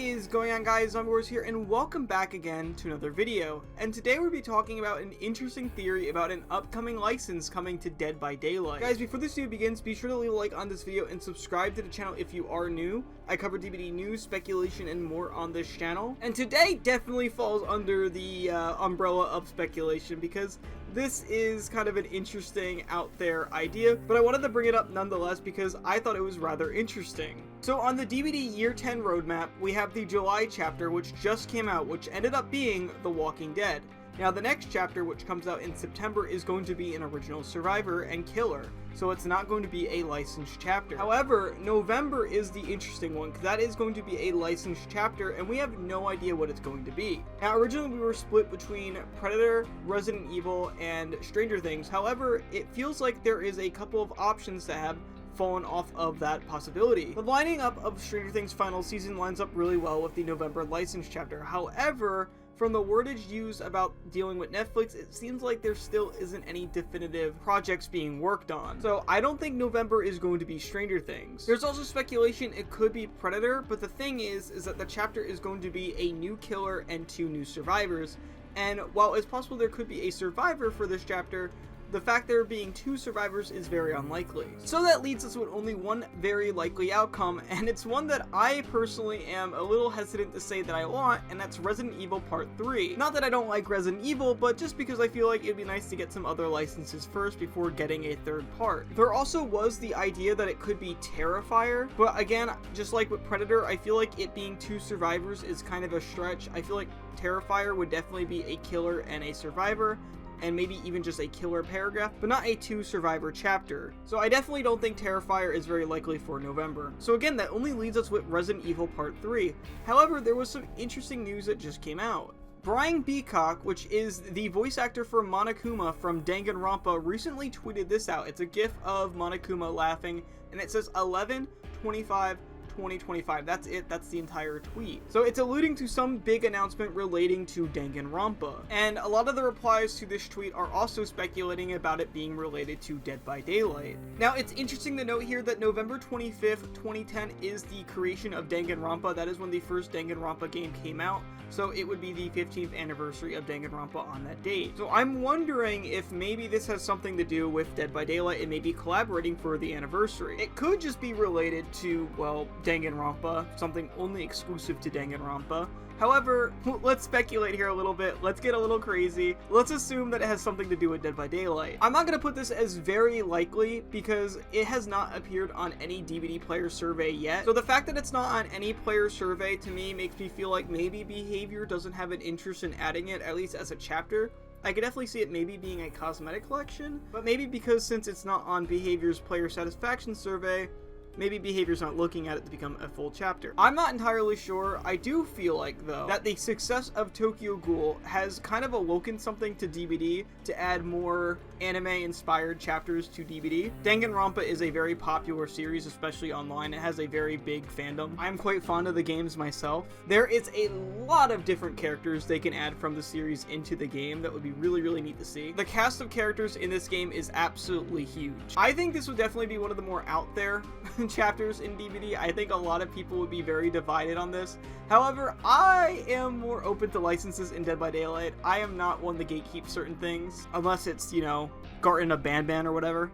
is going on, guys? Zombiewars here, and welcome back again to another video. And today we'll be talking about an interesting theory about an upcoming license coming to Dead by Daylight. Guys, before this video begins, be sure to leave a like on this video and subscribe to the channel if you are new. I cover DBD news, speculation, and more on this channel. And today definitely falls under the umbrella of speculation because this is kind of an interesting out there idea, but I wanted to bring it up nonetheless because I thought it was rather interesting. So on the DBD Year 10 roadmap, we have the July chapter, which just came out, which ended up being The Walking Dead. Now the next chapter, which comes out in September, is going to be an original survivor and killer, so it's not going to be a licensed chapter. However, November is the interesting one, because that is going to be a licensed chapter, and we have no idea what it's going to be. Now originally we were split between Predator, Resident Evil, and Stranger Things. However, it feels like there is a couple of options that have fallen off of that possibility. The lining up of Stranger Things final season lines up really well with the November license chapter. However, from the wordage used about dealing with Netflix, it seems like there still isn't any definitive projects being worked on. So I don't think November is going to be Stranger Things. There's also speculation it could be Predator, but the thing is that the chapter is going to be a new killer and 2 new survivors. And while it's possible there could be a survivor for this chapter, the fact there being 2 survivors is very unlikely. So that leads us with only one very likely outcome, and it's one that I personally am a little hesitant to say that I want, and that's Resident Evil Part 3. Not that I don't like Resident Evil, but just because I feel like it'd be nice to get some other licenses first before getting a 3rd part. There also was the idea that it could be Terrifier, but again, just like with Predator, I feel like it being 2 survivors is kind of a stretch. I feel like Terrifier would definitely be a killer and a survivor, and maybe even just a killer paragraph, but not a 2 survivor chapter. So I definitely don't think Terrifier is very likely for November. So again, that only leaves us with Resident Evil Part 3. However, there was some interesting news that just came out. Brian Beacock, which is the voice actor for Monokuma from Danganronpa, recently tweeted this out. It's a gif of Monokuma laughing, and it says 11/25/2025. That's it. That's the entire tweet. So it's alluding to some big announcement relating to Danganronpa. And a lot of the replies to this tweet are also speculating about it being related to Dead by Daylight. Now, it's interesting to note here that November 25th, 2010 is the creation of Danganronpa. That is when the first Danganronpa game came out. So it would be the 15th anniversary of Danganronpa on that date. So I'm wondering if maybe this has something to do with Dead by Daylight and maybe collaborating for the anniversary. It could just be related to, well, Danganronpa, something only exclusive to Danganronpa. However, let's speculate here a little bit. Let's get a little crazy. Let's assume that it has something to do with Dead by Daylight. I'm not going to put this as very likely because it has not appeared on any DBD player survey yet. So the fact that it's not on any player survey to me makes me feel like maybe Behavior doesn't have an interest in adding it, at least as a chapter. I could definitely see it maybe being a cosmetic collection, but maybe because since it's not on Behavior's player satisfaction survey, maybe Behavior's not looking at it to become a full chapter. I'm not entirely sure. I do feel like, though, that the success of Tokyo Ghoul has kind of awoken something to DBD to add more anime-inspired chapters to DBD. Danganronpa is a very popular series, especially online. It has a very big fandom. I'm quite fond of the games myself. There is a lot of different characters they can add from the series into the game that would be really, really neat to see. The cast of characters in this game is absolutely huge. I think this would definitely be one of the more out there chapters in DBD. I think a lot of people would be very divided on this. However, I am more open to licenses in Dead by Daylight. I am not one to gatekeep certain things, unless it's, you know, Garten of Banban or whatever.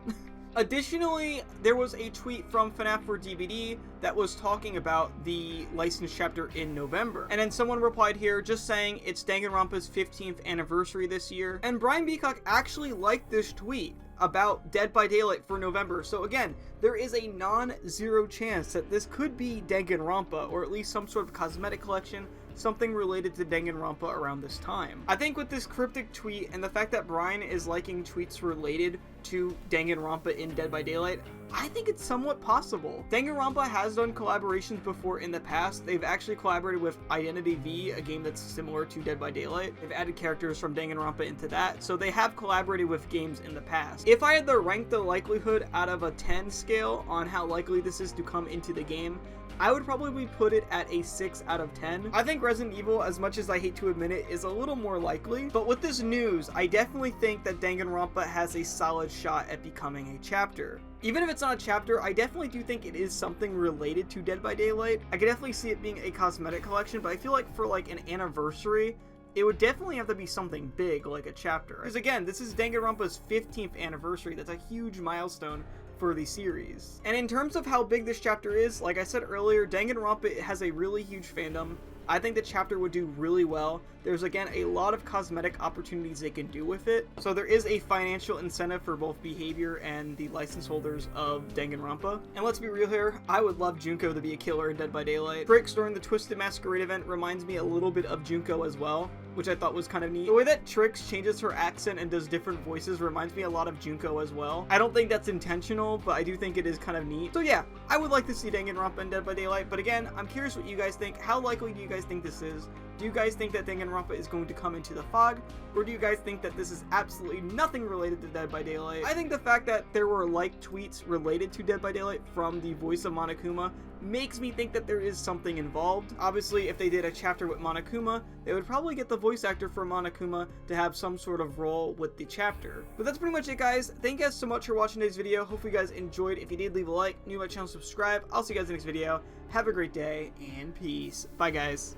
Additionally, there was a tweet from FNAF for DBD that was talking about the licensed chapter in November. And then someone replied here just saying it's Danganronpa's 15th anniversary this year. And Brian Beacock actually liked this tweet about Dead by Daylight for November. So again, there is a non-zero chance that this could be Danganronpa, or at least some sort of cosmetic collection, something related to Danganronpa around this time. I think with this cryptic tweet and the fact that Brian is liking tweets related to Danganronpa in Dead by Daylight, I think it's somewhat possible. Danganronpa has done collaborations before in the past. They've actually collaborated with Identity V, a game that's similar to Dead by Daylight. They've added characters from Danganronpa into that, so they have collaborated with games in the past. If I had to rank the likelihood out of a 10 scale on how likely this is to come into the game, I would probably put it at a 6 out of 10. I think Resident Evil, as much as I hate to admit it, is a little more likely. But with this news, I definitely think that Danganronpa has a solid shot at becoming a chapter. Even if it's not a chapter, I definitely do think it is something related to Dead by Daylight. I could definitely see it being a cosmetic collection, but I feel like for like an anniversary, it would definitely have to be something big, like a chapter. Because again, this is Danganronpa's 15th anniversary. That's a huge milestone for the series. And in terms of how big this chapter is, like I said earlier, Danganronpa has a really huge fandom. I think the chapter would do really well. There's again a lot of cosmetic opportunities they can do with it. So there is a financial incentive for both Behavior and the license holders of Danganronpa. And let's be real here, I would love Junko to be a killer in Dead by Daylight. Trix during the Twisted Masquerade event reminds me a little bit of Junko as well, which I thought was kind of neat. The way that Trix changes her accent and does different voices reminds me a lot of Junko as well. I don't think that's intentional, but I do think it is kind of neat. So yeah, I would like to see Danganronpa in Dead by Daylight, but again, I'm curious what you guys think. How likely do you guys think this is? Do you guys think that Danganronpa is going to come into the fog? Or do you guys think that this is absolutely nothing related to Dead by Daylight? I think the fact that there were like tweets related to Dead by Daylight from the voice of Monokuma makes me think that there is something involved. Obviously, if they did a chapter with Monokuma, they would probably get the voice actor for Monokuma to have some sort of role with the chapter. But that's pretty much it, guys. Thank you guys so much for watching today's video. Hopefully you guys enjoyed. If you did, leave a like. New to my channel, subscribe. I'll see you guys in the next video. Have a great day, and peace. Bye, guys.